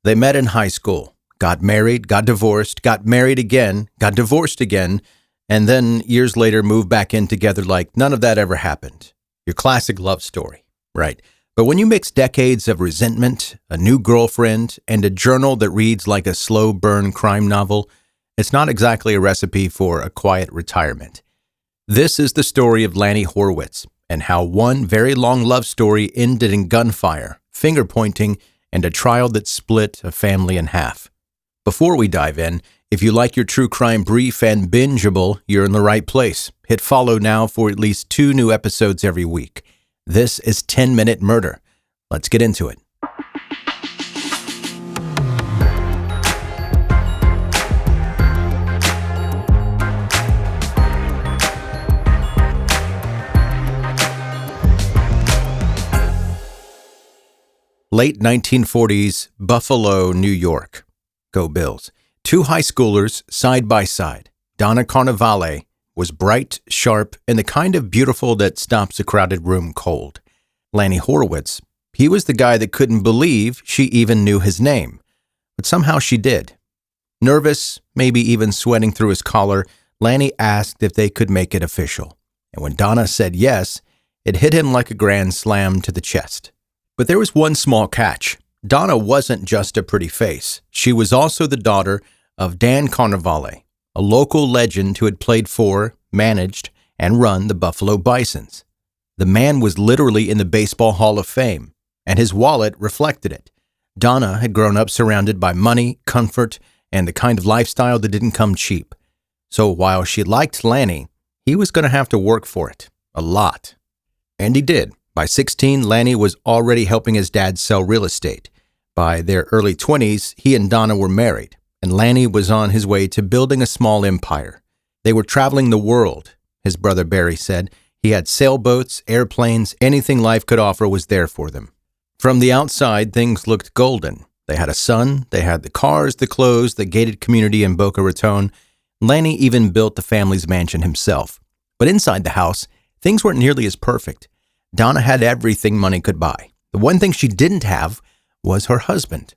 They met in high school, got married, got divorced, got married again, got divorced again, and then years later moved back in together like none of that ever happened. Your classic love story, right? But when you mix decades of resentment, a new girlfriend, and a journal that reads like a slow burn crime novel, it's not exactly a recipe for a quiet retirement. This is the story of Lanny Horwitz and how one very long love story ended in gunfire, finger pointing, and a trial that split a family in half. Before we dive in, if you like your true crime brief and bingeable, you're in the right place. Hit follow now for at least 2 new episodes every week. This is 10-Minute Murder. Let's get into it. Late 1940s, Buffalo, New York. Go Bills. 2 high schoolers side by side. Donna Carnevale was bright, sharp, and the kind of beautiful that stops a crowded room cold. Lanny Horwitz, he was the guy that couldn't believe she even knew his name. But somehow she did. Nervous, maybe even sweating through his collar, Lanny asked if they could make it official. And when Donna said yes, it hit him like a grand slam to the chest. But there was one small catch. Donna wasn't just a pretty face. She was also the daughter of Dan Carnevale, a local legend who had played for, managed, and run the Buffalo Bisons. The man was literally in the Baseball Hall of Fame, and his wallet reflected it. Donna had grown up surrounded by money, comfort, and the kind of lifestyle that didn't come cheap. So while she liked Lanny, he was going to have to work for it. A lot. And he did. By 16, Lanny was already helping his dad sell real estate. By their early 20s, he and Donna were married, and Lanny was on his way to building a small empire. They were traveling the world, his brother Barry said. He had sailboats, airplanes, anything life could offer was there for them. From the outside, things looked golden. They had a son, they had the cars, the clothes, the gated community in Boca Raton. Lanny even built the family's mansion himself. But inside the house, things weren't nearly as perfect. Donna had everything money could buy. The one thing she didn't have was her husband.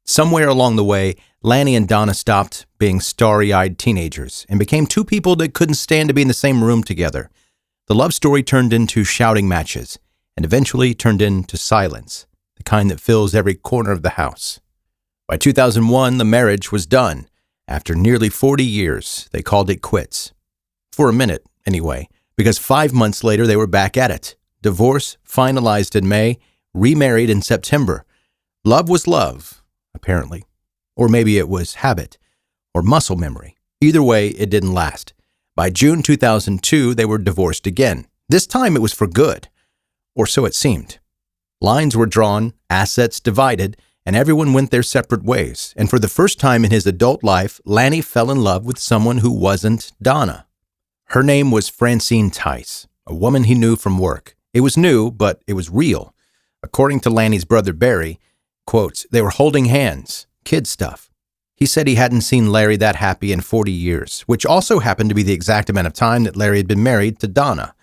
Somewhere along the way, Lanny and Donna stopped being starry-eyed teenagers and became 2 people that couldn't stand to be in the same room together. The love story turned into shouting matches and eventually turned into silence, the kind that fills every corner of the house. By 2001, the marriage was done. After nearly 40 years, they called it quits. For a minute, anyway, because 5 months later they were back at it. Divorce finalized in May, remarried in September. Love was love, apparently. Or maybe it was habit or muscle memory. Either way, it didn't last. By June 2002, they were divorced again. This time it was for good, or so it seemed. Lines were drawn, assets divided, and everyone went their separate ways. And for the first time in his adult life, Lanny fell in love with someone who wasn't Donna. Her name was Francine Tice, a woman he knew from work. It was new, but it was real. According to Lanny's brother Barry, quotes, they were holding hands, kid stuff. He said he hadn't seen Larry that happy in 40 years, which also happened to be the exact amount of time that Larry had been married to Donna.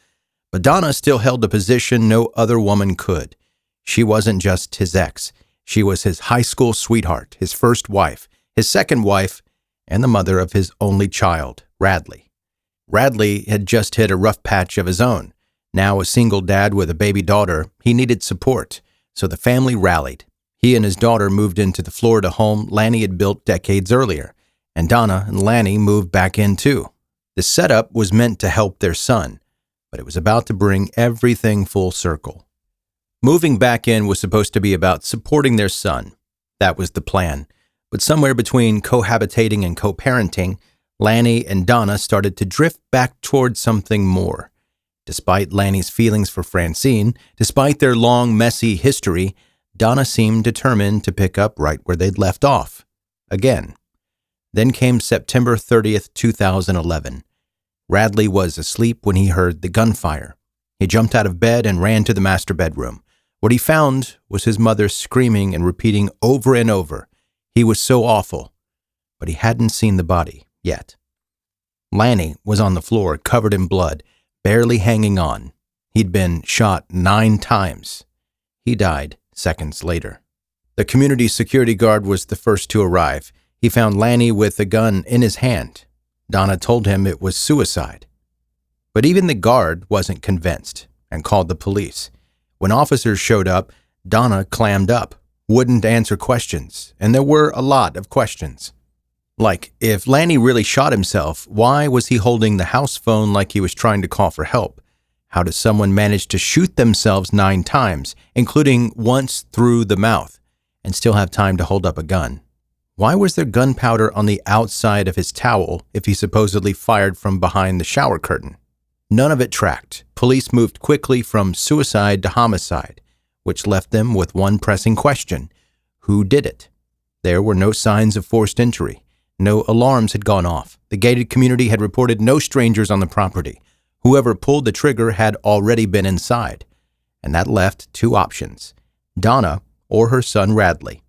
But Donna still held a position no other woman could. She wasn't just his ex. She was his high school sweetheart, his first wife, his second wife, and the mother of his only child, Radley. Radley had just hit a rough patch of his own. Now a single dad with a baby daughter, he needed support, so the family rallied. He and his daughter moved into the Florida home Lanny had built decades earlier, and Donna and Lanny moved back in too. The setup was meant to help their son, but it was about to bring everything full circle. Moving back in was supposed to be about supporting their son. That was the plan. But somewhere between cohabitating and co-parenting, Lanny and Donna started to drift back towards something more. Despite Lanny's feelings for Francine, despite their long, messy history, Donna seemed determined to pick up right where they'd left off. Again. Then came September 30th, 2011. Radley was asleep when he heard the gunfire. He jumped out of bed and ran to the master bedroom. What he found was his mother screaming and repeating over and over, "He was so awful." But he hadn't seen the body yet. Lanny was on the floor, covered in blood, barely hanging on. He'd been shot 9 times. He died seconds later. The community security guard was the first to arrive. He found Lanny with a gun in his hand. Donna told him it was suicide. But even the guard wasn't convinced and called the police. When officers showed up, Donna clammed up, wouldn't answer questions, and there were a lot of questions. Like, if Lanny really shot himself, why was he holding the house phone like he was trying to call for help? How does someone manage to shoot themselves 9 times, including once through the mouth, and still have time to hold up a gun? Why was there gunpowder on the outside of his towel if he supposedly fired from behind the shower curtain? None of it tracked. Police moved quickly from suicide to homicide, which left them with one pressing question: who did it? There were no signs of forced entry. No alarms had gone off. The gated community had reported no strangers on the property. Whoever pulled the trigger had already been inside. And that left 2 options: Donna or her son Radley.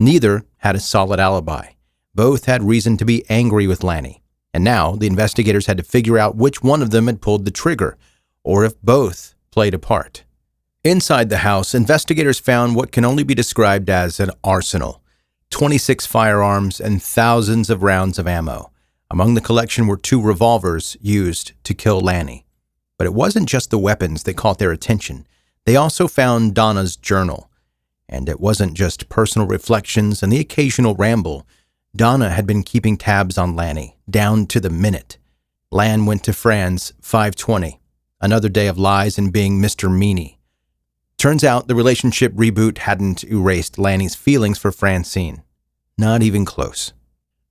Neither had a solid alibi. Both had reason to be angry with Lanny. And now the investigators had to figure out which one of them had pulled the trigger, or if both played a part. Inside the house, investigators found what can only be described as an arsenal: 26 firearms and thousands of rounds of ammo. Among the collection were 2 revolvers used to kill Lanny. But it wasn't just the weapons that caught their attention. They also found Donna's journal. And it wasn't just personal reflections and the occasional ramble. Donna had been keeping tabs on Lanny, down to the minute. Lan went to Fran's 5:20, another day of lies and being Mr. Meanie. Turns out the relationship reboot hadn't erased Lanny's feelings for Francine. Not even close.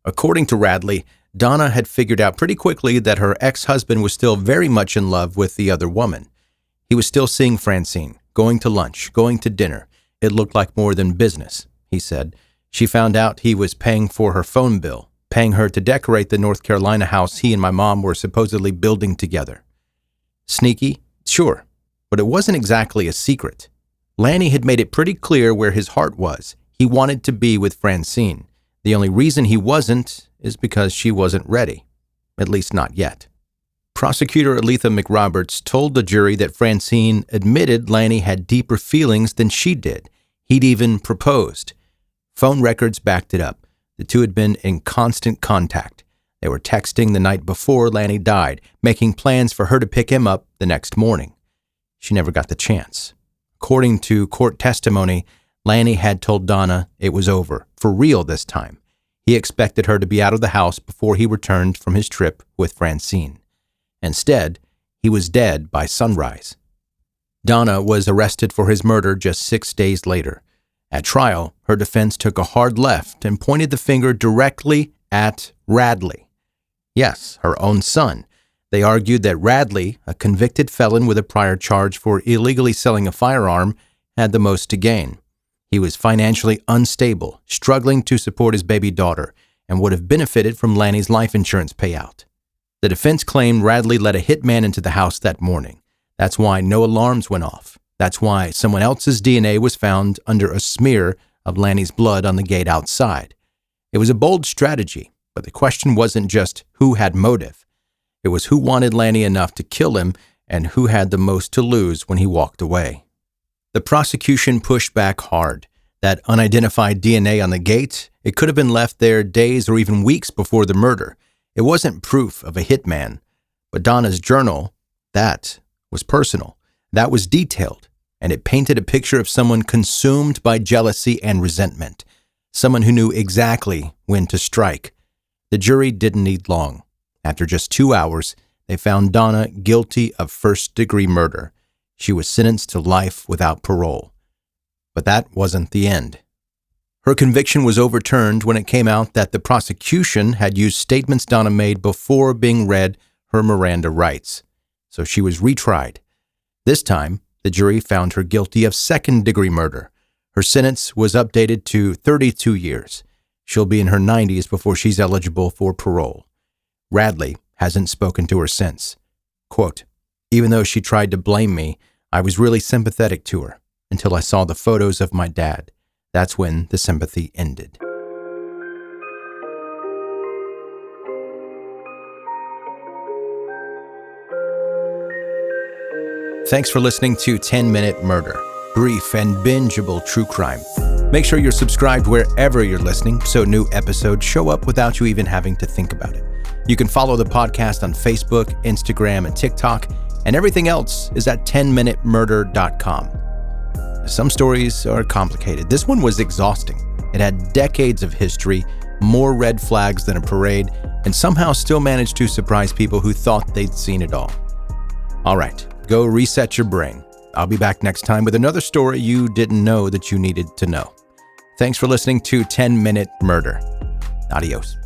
According to Radley, Donna had figured out pretty quickly that her ex-husband was still very much in love with the other woman. He was still seeing Francine, going to lunch, going to dinner. It looked like more than business, he said. She found out he was paying for her phone bill, paying her to decorate the North Carolina house he and my mom were supposedly building together. Sneaky? Sure, but it wasn't exactly a secret. Lanny had made it pretty clear where his heart was. He wanted to be with Francine. The only reason he wasn't is because she wasn't ready, at least not yet. Prosecutor Aletha McRoberts told the jury that Francine admitted Lanny had deeper feelings than she did. He'd even proposed. Phone records backed it up. The two had been in constant contact. They were texting the night before Lanny died, making plans for her to pick him up the next morning. She never got the chance. According to court testimony, Lanny had told Donna it was over, for real this time. He expected her to be out of the house before he returned from his trip with Francine. Instead, he was dead by sunrise. Donna was arrested for his murder just 6 days later. At trial, her defense took a hard left and pointed the finger directly at Radley. Yes, her own son. They argued that Radley, a convicted felon with a prior charge for illegally selling a firearm, had the most to gain. He was financially unstable, struggling to support his baby daughter, and would have benefited from Lanny's life insurance payout. The defense claimed Radley let a hitman into the house that morning. That's why no alarms went off. That's why someone else's DNA was found under a smear of Lanny's blood on the gate outside. It was a bold strategy, but the question wasn't just who had motive. It was who wanted Lanny enough to kill him and who had the most to lose when he walked away. The prosecution pushed back hard. That unidentified DNA on the gate, it could have been left there days or even weeks before the murder. It wasn't proof of a hitman. But Donna's journal, that was personal. That was detailed. And it painted a picture of someone consumed by jealousy and resentment. Someone who knew exactly when to strike. The jury didn't need long. After just 2 hours, they found Donna guilty of first-degree murder. She was sentenced to life without parole. But that wasn't the end. Her conviction was overturned when it came out that the prosecution had used statements Donna made before being read her Miranda rights. So she was retried. This time, the jury found her guilty of second-degree murder. Her sentence was updated to 32 years. She'll be in her 90s before she's eligible for parole. Radley hasn't spoken to her since. Quote, "Even though she tried to blame me, I was really sympathetic to her until I saw the photos of my dad. That's when the sympathy ended." Thanks for listening to 10 Minute Murder, brief and bingeable true crime. Make sure you're subscribed wherever you're listening so new episodes show up without you even having to think about it. You can follow the podcast on Facebook, Instagram, and TikTok, and everything else is at 10minutemurder.com. Some stories are complicated. This one was exhausting. It had decades of history, more red flags than a parade, and somehow still managed to surprise people who thought they'd seen it all. All right, go reset your brain. I'll be back next time with another story you didn't know that you needed to know. Thanks for listening to 10 Minute Murder. Adios.